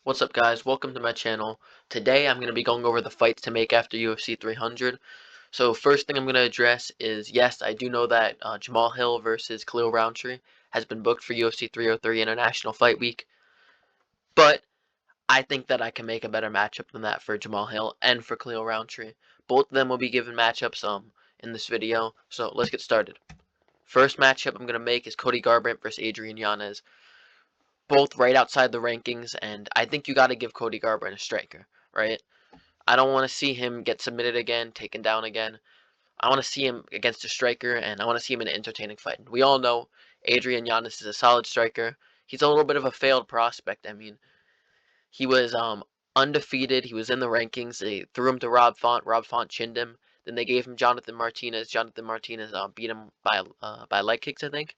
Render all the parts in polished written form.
What's up, guys? Welcome to my channel. Today I'm going to be going over the fights to make after UFC 300. So first thing I'm going to address is, yes, I do know that Jamal Hill versus Khalil Roundtree has been booked for UFC 303 International Fight Week, but I think that I can make a better matchup than that for Jamal Hill and for Khalil Roundtree. Both of them will be given matchups in this video, so let's get started. First matchup I'm going to make is Cody Garbrandt versus Adrian Yanez. Both right outside the rankings, and I think you got to give Cody Garbrandt a striker, right? I don't want to see him get submitted again, taken down again. I want to see him against a striker, and I want to see him in an entertaining fight. We all know Adrian Yanez is a solid striker. He's a little bit of a failed prospect. I mean, he was undefeated. He was in the rankings. They threw him to Rob Font. Rob Font chinned him. Then they gave him Jonathan Martinez. Jonathan Martinez beat him by leg kicks, I think.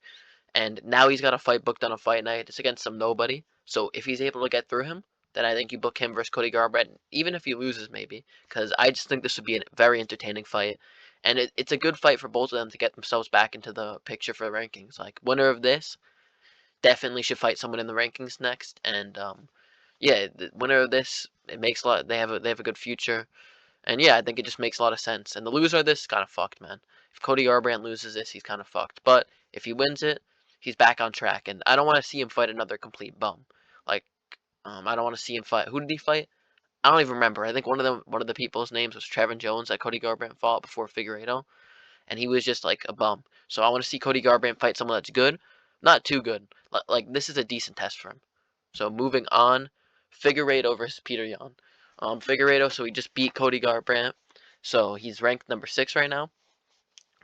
And now he's got a fight booked on a fight night. It's against some nobody. So if he's able to get through him, then I think you book him versus Cody Garbrandt, even if he loses maybe, because I just think this would be a very entertaining fight. And it's a good fight for both of them to get themselves back into the picture for the rankings. Like, winner of this definitely should fight someone in the rankings next. And yeah, the winner of this, it makes a lot. They have a good future. And yeah, I think it just makes a lot of sense. And the loser of this is kind of fucked, man. If Cody Garbrandt loses this, he's kind of fucked. But if he wins it, he's back on track. And I don't want to see him fight another complete bum. Like, I don't want to see him fight. Who did he fight? I don't even remember. I think one of the people's names was Trevin Jones that Cody Garbrandt fought before Figueiredo, and he was just like a bum. So I want to see Cody Garbrandt fight someone that's good, not too good. Like, this is a decent test for him. So moving on, Figueiredo versus Peter Yan. Figueiredo, so he just beat Cody Garbrandt, so he's ranked number 6 right now.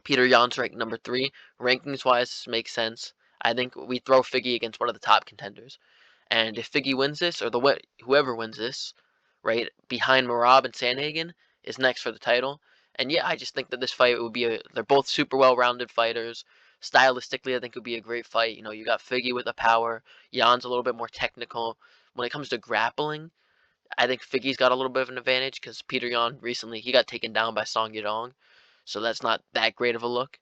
Peter Yan's ranked number 3. Rankings wise, makes sense. I think we throw Figgy against one of the top contenders, and if Figgy wins this, or whoever wins this, right behind Marab and Sandhagen, is next for the title. And yeah, I just think that this fight would be they're both super well-rounded fighters. Stylistically, I think it would be a great fight. You know, you got Figgy with the power. Jan's a little bit more technical. When it comes to grappling, I think Figgy's got a little bit of an advantage because Peter Yan recently he got taken down by Song Yadong, so that's not that great of a look.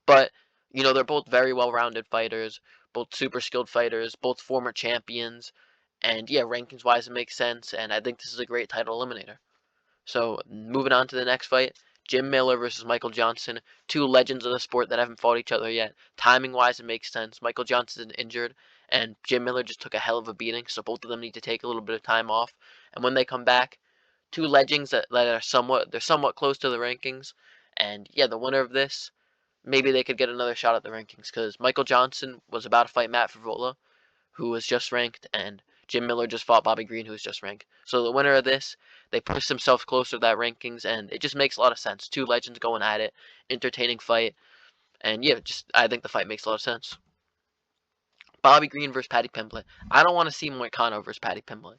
But you know they're both very well-rounded fighters, both super skilled fighters, both former champions, and yeah, rankings wise it makes sense. And I think this is a great title eliminator. So moving on to the next fight, Jim Miller versus Michael Johnson, two legends of the sport that haven't fought each other yet. Timing wise, it makes sense. Michael Johnson's injured, and Jim Miller just took a hell of a beating, so both of them need to take a little bit of time off. And when they come back, two legends that are somewhat close to the rankings. And yeah, the winner of this, maybe they could get another shot at the rankings because Michael Johnson was about to fight Matt Favola, who was just ranked, and Jim Miller just fought Bobby Green, who was just ranked. So the winner of this, they push themselves closer to that rankings, and it just makes a lot of sense. Two legends going at it, entertaining fight, and yeah, just I think the fight makes a lot of sense. Bobby Green versus Paddy Pimblett. I don't want to see Moicano versus Paddy Pimblett.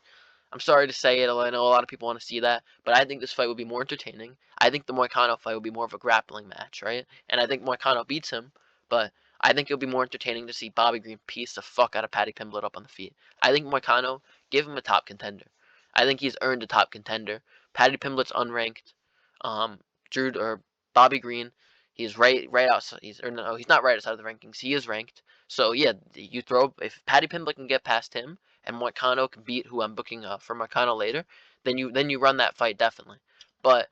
I'm sorry to say it, I know a lot of people want to see that, but I think this fight would be more entertaining. I think the Moicano fight would be more of a grappling match, right? And I think Moicano beats him, but I think it'll be more entertaining to see Bobby Green piece the fuck out of Paddy Pimblett up on the feet. I think Moicano, give him a top contender. I think he's earned a top contender. Paddy Pimblett's unranked. Drew or Bobby Green, he's right outside. He's not right outside of the rankings. He is ranked. So yeah, you throw if Paddy Pimblett can get past him and Moicano can beat who I'm booking for Moicano later, then you run that fight definitely. But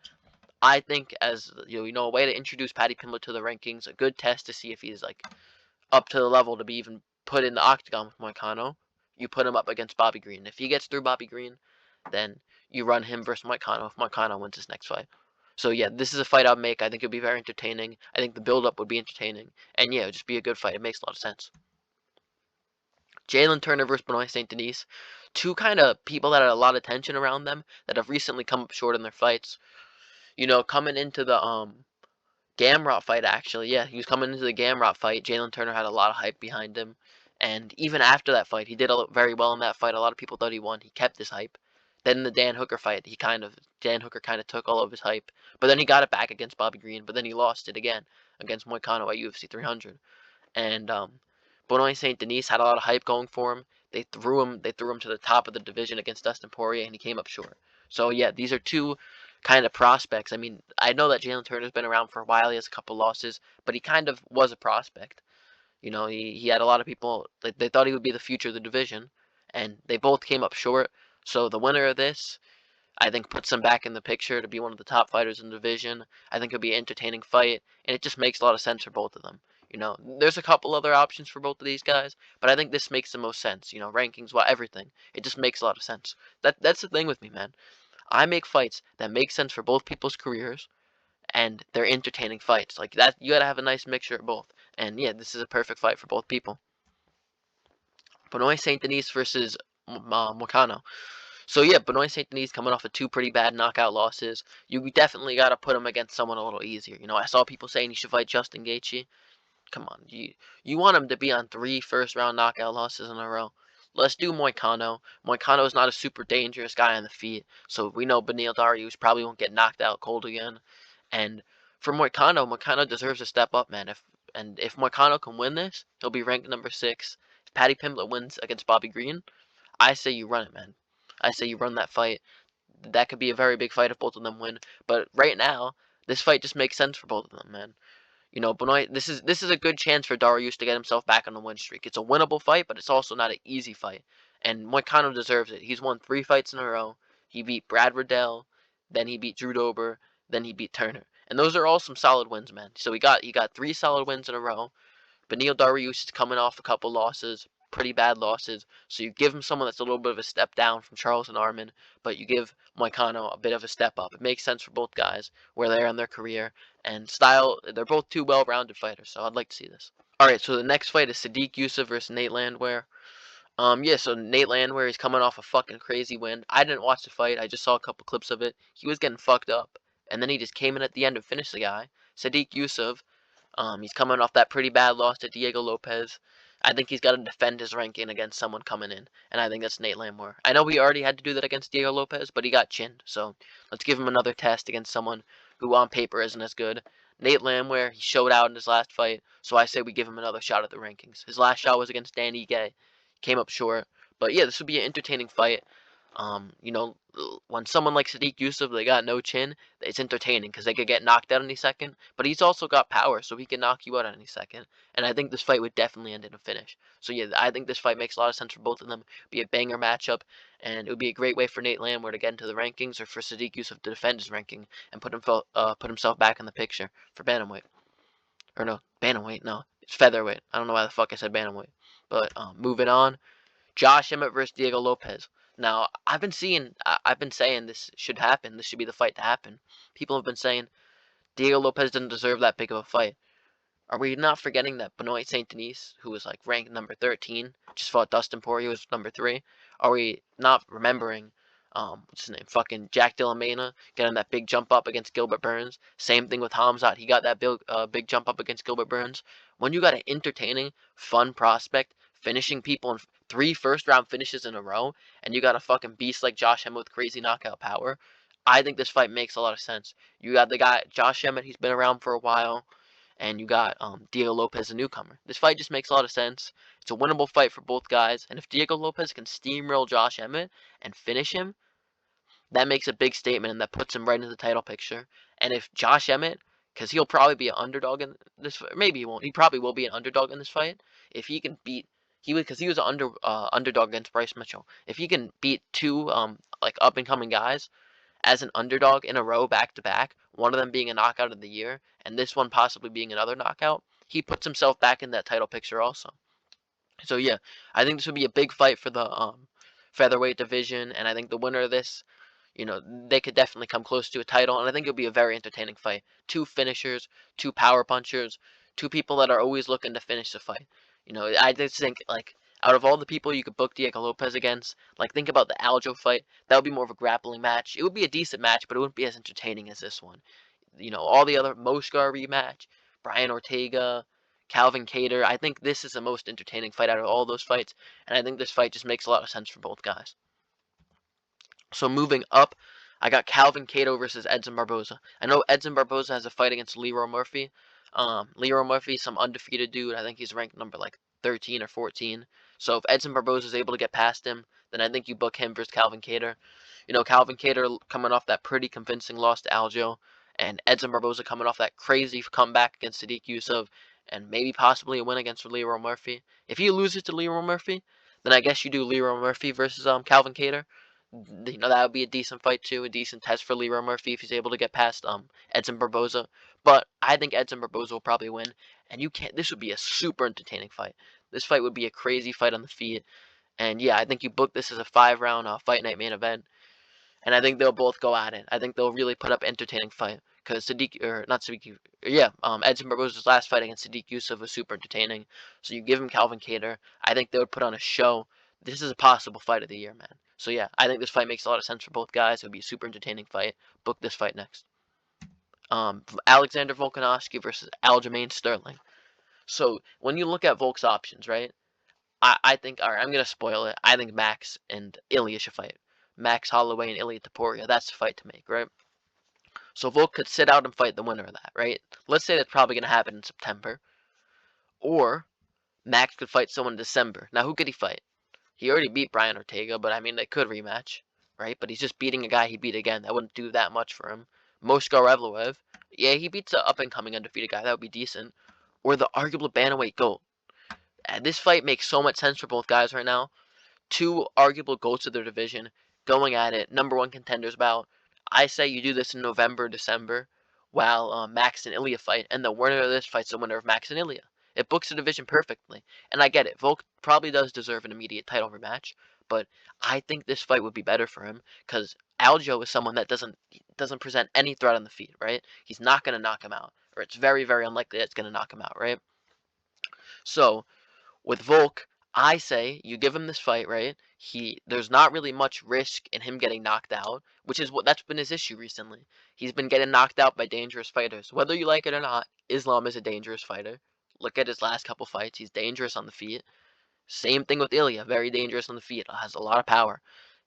I think as a way to introduce Paddy Pimblett to the rankings, a good test to see if he's like up to the level to be even put in the octagon with Moicano. You put him up against Bobby Green. If he gets through Bobby Green, then you run him versus Moicano if Moicano wins his next fight. So yeah, this is a fight I'd make. I think it'd be very entertaining. I think the build-up would be entertaining. And yeah, it'd just be a good fight. It makes a lot of sense. Jalen Turner versus Benoit St. Denis. Two kind of people that had a lot of tension around them that have recently come up short in their fights. You know, coming into the Gamrot fight, actually, yeah, he was coming into the Gamrot fight. Jalen Turner had a lot of hype behind him. And even after that fight, he did very well in that fight. A lot of people thought he won. He kept his hype. Then in the Dan Hooker fight, Dan Hooker kind of took all of his hype. But then he got it back against Bobby Green. But then he lost it again against Moicano at UFC 300. And Benoit St. Denis had a lot of hype going for him. They threw him to the top of the division against Dustin Poirier, and he came up short. So yeah, these are two kind of prospects. I mean, I know that Jalen Turner's been around for a while. He has a couple losses, but he kind of was a prospect. You know, he had a lot of people, they thought he would be the future of the division, and they both came up short. So the winner of this, I think, puts him back in the picture to be one of the top fighters in the division. I think it'll be an entertaining fight, and it just makes a lot of sense for both of them. There's a couple other options for both of these guys, but I think this makes the most sense. Rankings, everything. It just makes a lot of sense. That's the thing with me, man. I make fights that make sense for both people's careers, and they're entertaining fights. Like that, you gotta have a nice mixture of both. And yeah, this is a perfect fight for both people. Benoit Saint Denis versus Moicano. So yeah, Benoit Saint Denis coming off of two pretty bad knockout losses. You definitely gotta put him against someone a little easier. I saw people saying he should fight Justin Gaethje. Come on, you want him to be on 3 first-round knockout losses in a row. Let's do Moicano. Moicano is not a super dangerous guy on the feet, so we know Beneil Dariush probably won't get knocked out cold again. And for Moicano, Moicano deserves to step up, man. If Moicano can win this, he'll be ranked number 6. If Paddy Pimblett wins against Bobby Green, I say you run it, man. I say you run that fight. That could be a very big fight if both of them win. But right now, this fight just makes sense for both of them, man. Benoit, this is a good chance for Dariush to get himself back on the win streak. It's a winnable fight, but it's also not an easy fight. And Moicano deserves it. He's won 3 fights in a row. He beat Brad Riddell, then he beat Drew Dober, then he beat Turner. And those are all some solid wins, man. So he got 3 solid wins in a row. Beneil Dariush is coming off a couple losses, pretty bad losses. So you give him someone that's a little bit of a step down from Charles and Arman, but you give Moicano a bit of a step up. It makes sense for both guys where they are in their career and style. They're both two well-rounded fighters, so I'd like to see this. All right, so the next fight is Sadiq Yusuff versus Nate Landwehr. Yeah, so Nate Landwehr is coming off a fucking crazy win. I didn't watch the fight. I just saw a couple clips of it. He was getting fucked up, and then he just came in at the end and finished the guy. Sadiq Yusuff, he's coming off that pretty bad loss to Diego Lopez. I think he's got to defend his ranking against someone coming in, and I think that's Nate Landwehr. I know he already had to do that against Diego Lopez, but he got chinned, so let's give him another test against someone who on paper isn't as good. Nate Landwehr, he showed out in his last fight, so I say we give him another shot at the rankings. His last shot was against Danny Gay. Came up short, but yeah, this would be an entertaining fight. When someone like Sadiq Yusuff, they got no chin, it's entertaining because they could get knocked out any second. But he's also got power, so he can knock you out any second. And I think this fight would definitely end in a finish. So yeah, I think this fight makes a lot of sense for both of them. Be a banger matchup, and it would be a great way for Nate Landwehr to get into the rankings, or for Sadiq Yusuff to defend his ranking and put himself back in the picture for bantamweight. Or no, bantamweight. No, it's featherweight. I don't know why the fuck I said bantamweight. But moving on. Josh Emmett versus Diego Lopez. Now, I've been saying this should happen. This should be the fight to happen. People have been saying Diego Lopez doesn't deserve that big of a fight. Are we not forgetting that Benoit Saint Denis, who was like ranked number 13, just fought Dustin Poirier, who was number 3? Are we not remembering, what's his name, fucking Jack Della Maina getting that big jump up against Gilbert Burns? Same thing with Hamzat. He got that big jump up against Gilbert Burns. When you got an entertaining, fun prospect finishing people in 3 first-round finishes in a row, and you got a fucking beast like Josh Emmett with crazy knockout power, I think this fight makes a lot of sense. You got the guy Josh Emmett. He's been around for a while. And you got Diego Lopez, a newcomer. This fight just makes a lot of sense. It's a winnable fight for both guys. And if Diego Lopez can steamroll Josh Emmett and finish him, that makes a big statement and that puts him right into the title picture. And if Josh Emmett, because he'll probably be an underdog in this fight, maybe he won't. He probably will be an underdog in this fight. If he can beat, because he was an underdog against Bryce Mitchell. If he can beat 2 like up and coming guys as an underdog in a row back to back, one of them being a knockout of the year, and this one possibly being another knockout, he puts himself back in that title picture also. So yeah, I think this would be a big fight for the featherweight division, and I think the winner of this, they could definitely come close to a title, and I think it'll be a very entertaining fight. 2 finishers, 2 power punchers, 2 people that are always looking to finish the fight. I just think, like, out of all the people you could book Diego Lopez against, like, think about the Aljo fight. That would be more of a grappling match. It would be a decent match, but it wouldn't be as entertaining as this one. All the other Moscar rematch, Brian Ortega, Calvin Kattar. I think this is the most entertaining fight out of all those fights, and I think this fight just makes a lot of sense for both guys. So moving up, I got Calvin Kattar versus Edson Barboza. I know Edson Barboza has a fight against Leroy Murphy. Leroy Murphy's some undefeated dude. I think he's ranked number like 13 or 14. So if Edson Barboza is able to get past him, then I think you book him versus Calvin Kattar. Calvin Kattar coming off that pretty convincing loss to Aljo, and Edson Barboza coming off that crazy comeback against Sadiq Yusuff, and maybe possibly a win against Leroy Murphy. If he loses to Leroy Murphy, then I guess you do Leroy Murphy versus Calvin Kattar. You know, that would be a decent fight too, a decent test for Leroy Murphy if he's able to get past Edson Barboza. But I think Edson Barboza will probably win, and you can't. This would be a super entertaining fight. This fight would be a crazy fight on the feet, and yeah, I think you book this as a 5-round fight night main event, and I think they'll both go at it. I think they'll really put up entertaining fight because Sadiq or not Sadiq, yeah, Edson Barboza's last fight against Sadiq Yusuf was super entertaining. So you give him Calvin Kattar, I think they would put on a show. This is a possible fight of the year, man. So yeah, I think this fight makes a lot of sense for both guys. It would be a super entertaining fight. Book this fight next. Alexander Volkanovski versus Aljamain Sterling. So when you look at Volk's options, right? I think, all right, I'm gonna spoil it. I think Max and Ilya should fight. Max Holloway and iliatopuria. That's the fight to make, right? So Volk could sit out and fight the winner of that, right? Let's say that's probably gonna happen in September. Or Max could fight someone in December. Now who could he fight? He already beat Brian Ortega, but I mean they could rematch, right? But he's just beating a guy he beat again. That wouldn't do that much for him. Moskar Evloev. Yeah, he beats an up and coming undefeated guy. That would be decent. Or the arguable bantamweight GOAT. This fight makes so much sense for both guys right now. Two arguable GOATs of their division going at it, number one contenders bout. I say you do this in November, December, while Max and Ilya fight, and the winner of this fights the winner of Max and Ilya. It books the division perfectly, and I get it. Volk probably does deserve an immediate title rematch, but I think this fight would be better for him because Aljo is someone that doesn't present any threat on the feet, right? He's not gonna knock him out, or it's very, very unlikely that it's gonna knock him out, right? So with Volk, I say you give him this fight, right? There's not really much risk in him getting knocked out, which is that's been his issue recently. He's been getting knocked out by dangerous fighters. Whether you like it or not, Islam is a dangerous fighter. Look at his last couple fights. He's dangerous on the feet. Same thing with Ilya, very dangerous on the feet. Has a lot of power.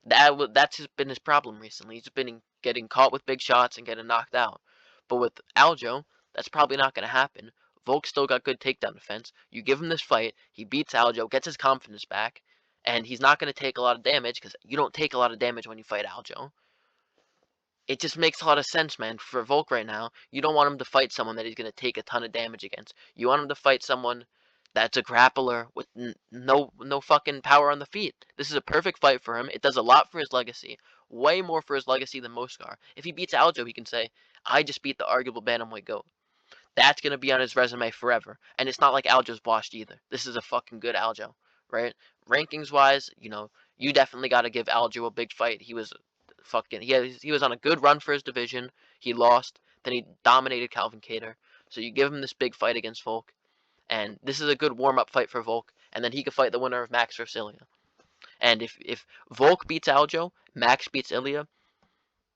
That's been his problem recently. He's been getting caught with big shots and getting knocked out. But with Aljo, that's probably not going to happen. Volk still got good takedown defense. You give him this fight, he beats Aljo, gets his confidence back, and he's not going to take a lot of damage because you don't take a lot of damage when you fight Aljo. It just makes a lot of sense, man. For Volk right now, you don't want him to fight someone that he's going to take a ton of damage against. You want him to fight someone that's a grappler with no fucking power on the feet. This is a perfect fight for him. It does a lot for his legacy. Way more for his legacy than Moskar. If he beats Aljo, he can say, I just beat the arguable bantamweight GOAT. That's going to be on his resume forever. And it's not like Aljo's washed either. This is a fucking good Aljo, right? Rankings-wise, you definitely got to give Aljo a big fight. He was he was on a good run for his division. He lost. Then he dominated Calvin Kattar. So you give him this big fight against Volk. And this is a good warm-up fight for Volk. And then he could fight the winner of Max versus Ilya. And if Volk beats Aljo, Max beats Ilya,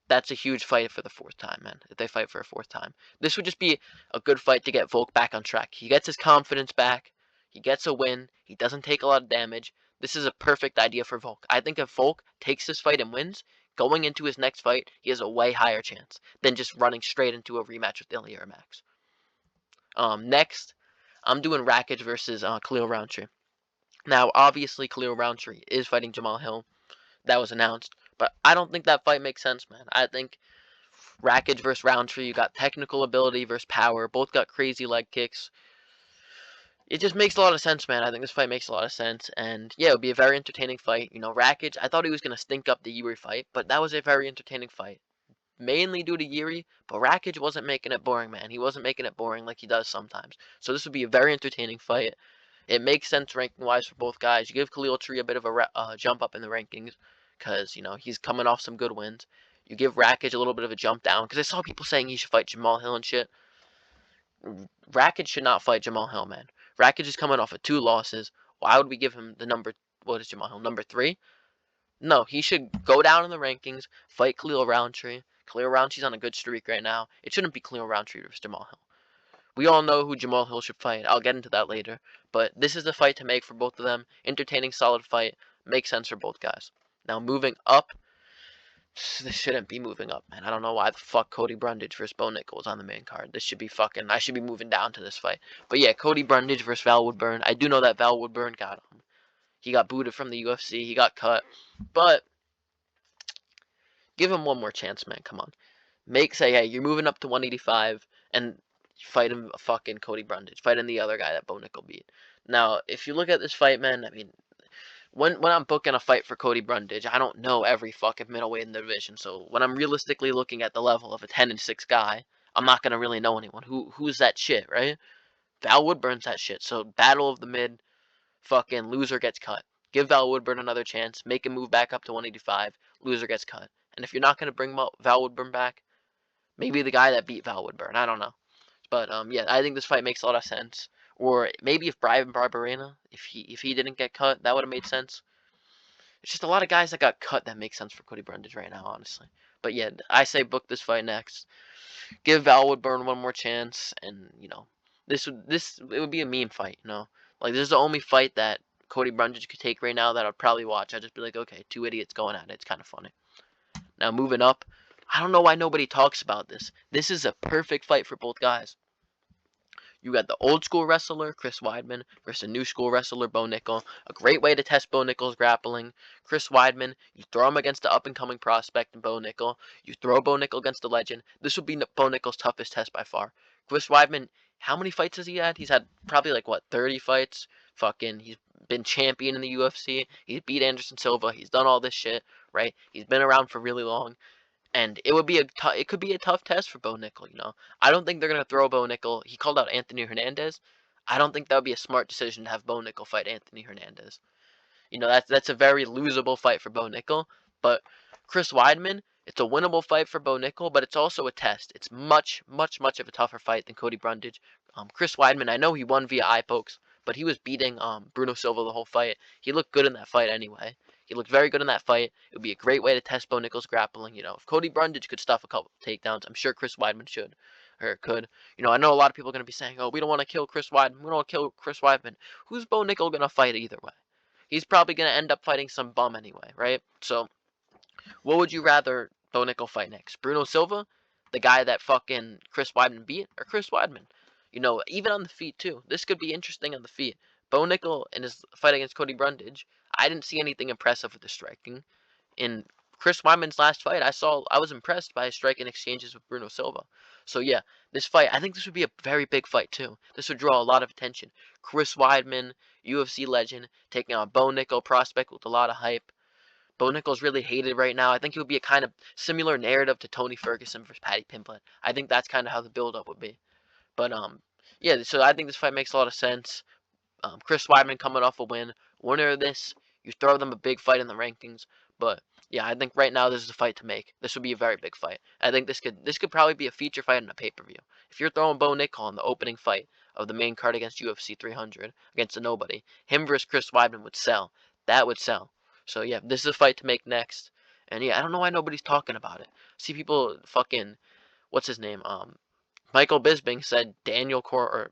that's a huge fight for the fourth time, man. If they fight for a fourth time. This would just be a good fight to get Volk back on track. He gets his confidence back. He gets a win. He doesn't take a lot of damage. This is a perfect idea for Volk. I think if Volk takes this fight and wins, going into his next fight, he has a way higher chance than just running straight into a rematch with Ilya or Max. Next, I'm doing Rakic versus Khalil Rountree. Now, obviously, Khalil Rountree is fighting Jamal Hill. That was announced. But I don't think that fight makes sense, man. I think Rakic versus Rountree, you got technical ability versus power. Both got crazy leg kicks. It just makes a lot of sense, man. I think this fight makes a lot of sense. And yeah, it would be a very entertaining fight. Rakic, I thought he was going to stink up the Yuri fight, but that was a very entertaining fight. Mainly due to Yuri, but Rakic wasn't making it boring, man. He wasn't making it boring like he does sometimes. So this would be a very entertaining fight. It makes sense ranking-wise for both guys. You give Khalil Tree a bit of a jump up in the rankings because, he's coming off some good wins. You give Rakic a little bit of a jump down because I saw people saying he should fight Jamal Hill and shit. Rakic should not fight Jamal Hill, man. Rakic is coming off of 2 losses. Why would we give him the what is Jamal Hill, number 3? No, he should go down in the rankings, fight Khalil Rountree. Khalil Rountree's on a good streak right now. It shouldn't be Khalil Rountree versus Jamal Hill. We all know who Jamal Hill should fight. I'll get into that later. But this is the fight to make for both of them. Entertaining, solid fight. Makes sense for both guys. Now, moving up. This shouldn't be moving up, man. I don't know why the fuck Cody Brundage versus Bo Nickel is on the main card. This should be fucking... I should be moving down to this fight. But yeah, Cody Brundage versus Val Woodburn. I do know that Val Woodburn got him. He got booted from the UFC. He got cut. But give him one more chance, man. Come on. Say, hey, you're moving up to 185 and fight him fucking Cody Brundage. Fight him the other guy that Bo Nickel beat. Now, if you look at this fight, man, I mean, when I'm booking a fight for Cody Brundage, I don't know every fucking middleweight in the division. So when I'm realistically looking at the level of a 10-6 guy, I'm not gonna really know anyone. Who's that shit, right? Val Woodburn's that shit. So battle of the mid, fucking loser gets cut. Give Val Woodburn another chance. Make him move back up to 185. Loser gets cut. And if you're not gonna bring Val Woodburn back, maybe the guy that beat Val Woodburn. I don't know. But yeah, I think this fight makes a lot of sense. Or maybe if Brian Barberena, if he didn't get cut, that would have made sense. It's just a lot of guys that got cut that make sense for Cody Brundage right now, honestly. But yeah, I say book this fight next. Give Val Woodburn one more chance, and it would be a meme fight, Like this is the only fight that Cody Brundage could take right now that I'd probably watch. I'd just be like, okay, two idiots going at it. It's kind of funny. Now moving up, I don't know why nobody talks about this. This is a perfect fight for both guys. You got the old school wrestler, Chris Weidman, versus a new school wrestler, Bo Nickel. A great way to test Bo Nickel's grappling. Chris Weidman, you throw him against the up and coming prospect in Bo Nickel. You throw Bo Nickel against the legend. This would be Bo Nickel's toughest test by far. Chris Weidman, how many fights has he had? He's had probably like, what, 30 fights? He's been champion in the UFC. He's beat Anderson Silva. He's done all this shit, right? He's been around for really long. And it could be a tough test for Bo Nickel. I don't think they're gonna throw Bo Nickel. He called out Anthony Hernandez. I don't think that would be a smart decision to have Bo Nickel fight Anthony Hernandez. That's a very losable fight for Bo Nickel. But Chris Weidman, it's a winnable fight for Bo Nickel, but it's also a test. It's much, much, much of a tougher fight than Cody Brundage. Chris Weidman, I know he won via eye pokes, but he was beating Bruno Silva the whole fight. He looked good in that fight anyway. He looked very good in that fight. It would be a great way to test Bo Nickel's grappling. If Cody Brundage could stuff a couple takedowns, I'm sure Chris Weidman should, or could. I know a lot of people are going to be saying, oh, we don't want to kill Chris Weidman. We don't want to kill Chris Weidman. Who's Bo Nickel going to fight either way? He's probably going to end up fighting some bum anyway, right? So, what would you rather Bo Nickel fight next? Bruno Silva, the guy that fucking Chris Weidman beat, or Chris Weidman? Even on the feet too. This could be interesting on the feet. Bo Nickel in his fight against Cody Brundage, I didn't see anything impressive with the striking. In Chris Weidman's last fight, I was impressed by his striking exchanges with Bruno Silva. So yeah, this fight, I think this would be a very big fight too. This would draw a lot of attention. Chris Weidman, UFC legend, taking on Bo Nickel, prospect with a lot of hype. Bo Nickel's really hated right now. I think it would be a kind of similar narrative to Tony Ferguson versus Paddy Pimblett. I think that's kind of how the build-up would be. But yeah. So I think this fight makes a lot of sense. Chris Weidman coming off a win. Winner of this, you throw them a big fight in the rankings. But yeah, I think right now this is a fight to make. This would be a very big fight. I think this could probably be a feature fight in a pay-per-view. If you're throwing Bo Nickel in the opening fight of the main card against UFC 300 against a nobody, him versus Chris Weidman would sell. That would sell. So yeah, this is a fight to make next. And yeah, I don't know why nobody's talking about it. See people fucking, what's his name? Michael Bisping said Daniel or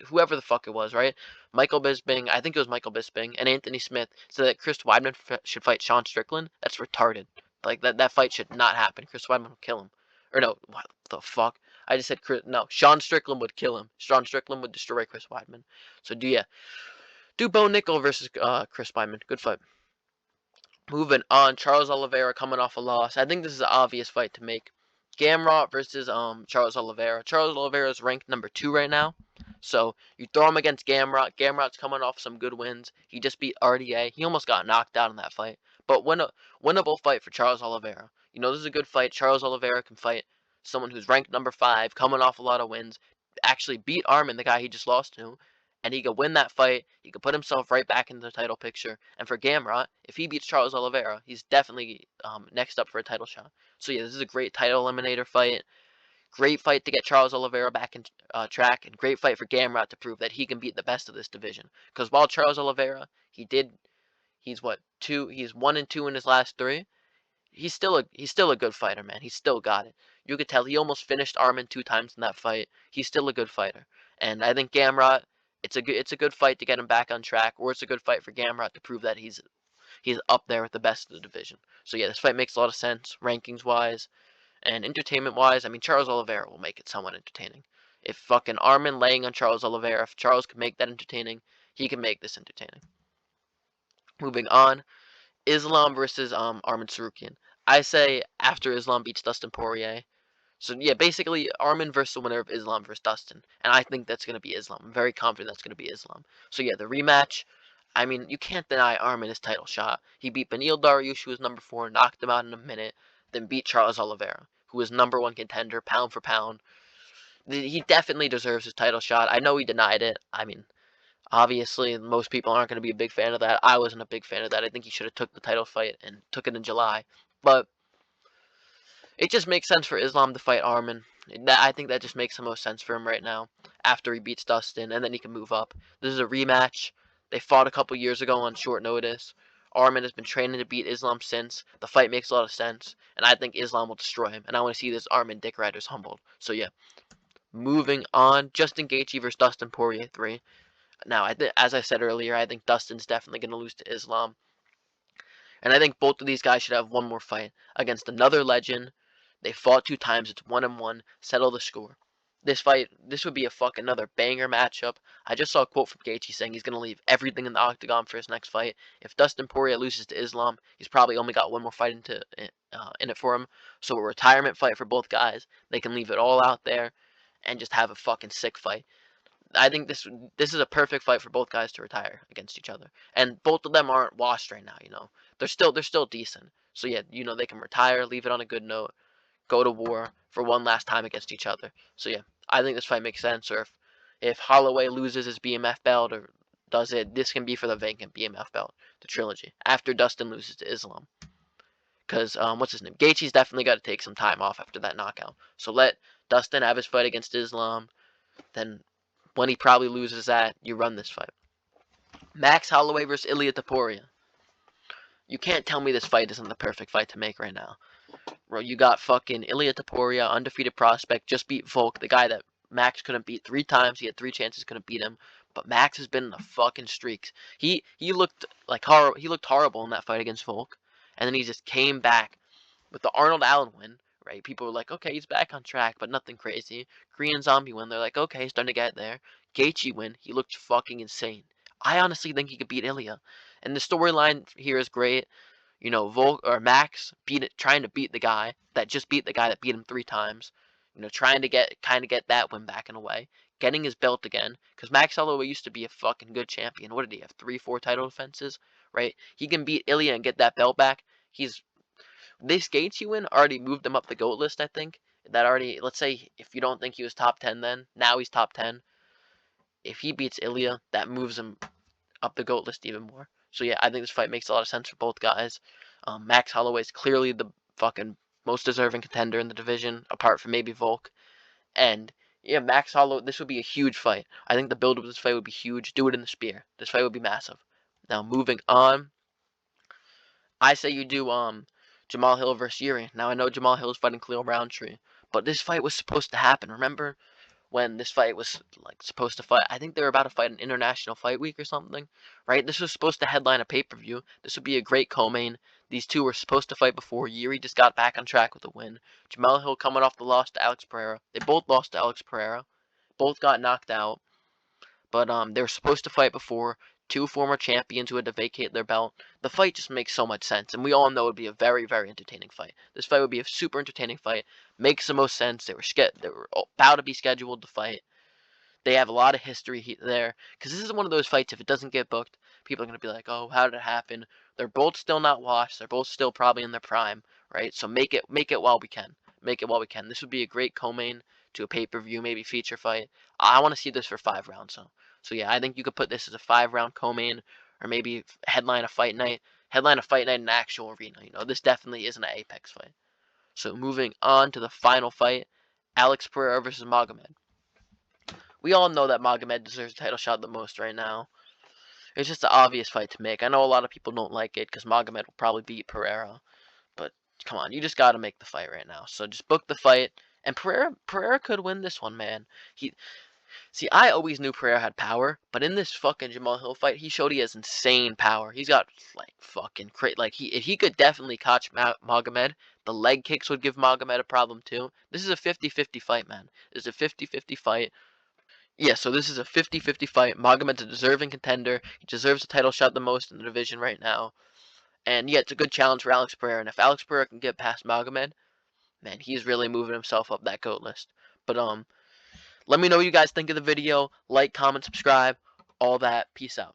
whoever the fuck it was, right? Michael Bisping, I think it was Michael Bisping, and Anthony Smith said that Chris Weidman should fight Sean Strickland. That's retarded. Like that fight should not happen. Chris Weidman would kill him. Or no, what the fuck? I just said no. Sean Strickland would kill him. Sean Strickland would destroy Chris Weidman. So do Bo Nickel versus Chris Weidman. Good fight. Moving on, Charles Oliveira coming off a loss. I think this is an obvious fight to make. Gamrot versus Charles Oliveira. Charles Oliveira is ranked number 2 right now. So you throw him against Gamrot. Gamrot's coming off some good wins. He just beat RDA. He almost got knocked out in that fight. But winnable fight for Charles Oliveira. This is a good fight. Charles Oliveira can fight someone who's ranked number 5, coming off a lot of wins. Actually beat Armin, the guy he just lost to. And he could win that fight. He could put himself right back into the title picture. And for Gamrot, if he beats Charles Oliveira, he's definitely next up for a title shot. So yeah, this is a great title eliminator fight. Great fight to get Charles Oliveira back in track, and great fight for Gamrot to prove that he can beat the best of this division. Because while Charles Oliveira, he's 1-2 in his last 3. He's still a good fighter, man. He's still got it. You could tell he almost finished Armin 2 times in that fight. He's still a good fighter, and I think Gamrot. It's a good fight to get him back on track, or it's a good fight for Gamrot to prove that he's up there with the best of the division. So yeah, this fight makes a lot of sense, rankings wise and entertainment wise. I mean, Charles Oliveira will make it somewhat entertaining. If fucking Armin laying on Charles Oliveira, if Charles can make that entertaining, he can make this entertaining. Moving on, Islam versus Armin Sarukian. I say after Islam beats Dustin Poirier. So yeah, basically Armin versus the winner of Islam versus Dustin, and I think that's gonna be Islam. I'm very confident that's gonna be Islam. So yeah, the rematch. I mean, you can't deny Armin his title shot. He beat Beneil Dariush, who was number 4, knocked him out in a minute, then beat Charles Oliveira, who was number 1 contender, pound for pound. He definitely deserves his title shot. I know he denied it. I mean, obviously, most people aren't going to be a big fan of that. I wasn't a big fan of that. I think he should have took the title fight and took it in July. But it just makes sense for Islam to fight Armin. I think that just makes the most sense for him right now. After he beats Dustin, and then he can move up. This is a rematch. They fought a couple years ago on short notice. Armin has been training to beat Islam since. The fight makes a lot of sense, and I think Islam will destroy him. And I want to see this Armin Dick Riders humbled. So yeah, moving on. Justin Gaethje versus Dustin Poirier 3. Now, as I said earlier, I think Dustin's definitely going to lose to Islam. And I think both of these guys should have one more fight against another legend. They fought 2 times. It's 1-1. Settle the score. This would be a another banger matchup. I just saw a quote from Gaethje saying he's going to leave everything in the octagon for his next fight. If Dustin Poirier loses to Islam, he's probably only got one more fight in it for him. So a retirement fight for both guys. They can leave it all out there and just have a fucking sick fight. I think this is a perfect fight for both guys to retire against each other, and both of them aren't washed right now. They're still decent. So yeah, they can retire, leave it on a good note, go to war for one last time against each other. So yeah, I think this fight makes sense. Or if Holloway loses his BMF belt or does it, this can be for the vacant BMF belt, the trilogy after Dustin loses to Islam. Because what's his name? Gaethje's definitely got to take some time off after that knockout. So let Dustin have his fight against Islam. Then when he probably loses that, you run this fight. Max Holloway versus iliatopuria. You can't tell me this fight isn't the perfect fight to make right now. Bro, you got fucking iliatopuria, undefeated prospect, just beat Volk, the guy that Max couldn't beat 3 times. He had 3 chances, couldn't beat him. But Max has been in the fucking streaks. He looked like he looked horrible in that fight against Volk, and then he just came back with the Arnold Allen win. Right? People were like, okay, he's back on track, but nothing crazy. Korean Zombie win, they're like, okay, he's starting to get there. Gaethje win, he looked fucking insane. I honestly think he could beat Ilya. And the storyline here is great. Volk or Max trying to beat the guy that just beat the guy that beat him 3 times. Trying to get that win back in a way. Getting his belt again. Because Max Holloway used to be a fucking good champion. What did he have? 3, 4 title defenses? Right? He can beat Ilya and get that belt back. This Gaethje win already moved him up the GOAT list, I think. That already, let's say, if you don't think he was top 10 then, now he's top 10. If he beats Ilya, that moves him up the GOAT list even more. So yeah, I think this fight makes a lot of sense for both guys. Max Holloway is clearly the fucking most deserving contender in the division, apart from maybe Volk. And yeah, Max Holloway, this would be a huge fight. I think the build of this fight would be huge. Do it in the spear. This fight would be massive. Now moving on, I say you do Jamal Hill versus Yuri. Now I know Jamal Hill is fighting Khalil Roundtree, but this fight was supposed to happen. Remember when this fight was supposed to fight? I think they were about to fight an International Fight Week or something, right? This was supposed to headline a pay-per-view. This would be a great co-main. These two were supposed to fight before. Yuri just got back on track with a win. Jamal Hill coming off the loss to Alex Pereira. They both lost to Alex Pereira. Both got knocked out. But they were supposed to fight before. 2 former champions who had to vacate their belt. The fight just makes so much sense, and we all know it would be a very, very entertaining fight. This fight would be a super entertaining fight. Makes the most sense. They were about to be scheduled to fight. They have a lot of history there, because this is one of those fights, if it doesn't get booked, people are going to be like, oh, how did it happen? They're both still not washed. They're both still probably in their prime, right? So make it while we can. Make it while we can. This would be a great co-main to a pay-per-view, maybe feature fight. I want to see this for 5 rounds, so yeah, I think you could put this as a 5-round co-main, or maybe headline a fight night. Headline a fight night in an actual arena. This definitely isn't an Apex fight. So moving on to the final fight, Alex Pereira versus Magomed. We all know that Magomed deserves a title shot the most right now. It's just an obvious fight to make. I know a lot of people don't like it because Magomed will probably beat Pereira. But come on, you just got to make the fight right now. So just book the fight. And Pereira could win this one, man. See, I always knew Pereira had power, but in this fucking Jamal Hill fight, he showed he has insane power. He's got fucking if he could definitely catch Magomed, the leg kicks would give Magomed a problem too. This is a 50-50 fight, man. This is a 50-50 fight. Yeah, so this is a 50-50 fight. Magomed's a deserving contender. He deserves the title shot the most in the division right now. And yeah, it's a good challenge for Alex Pereira. And if Alex Pereira can get past Magomed, man, he's really moving himself up that GOAT list. But let me know what you guys think of the video. Like, comment, subscribe, all that. Peace out.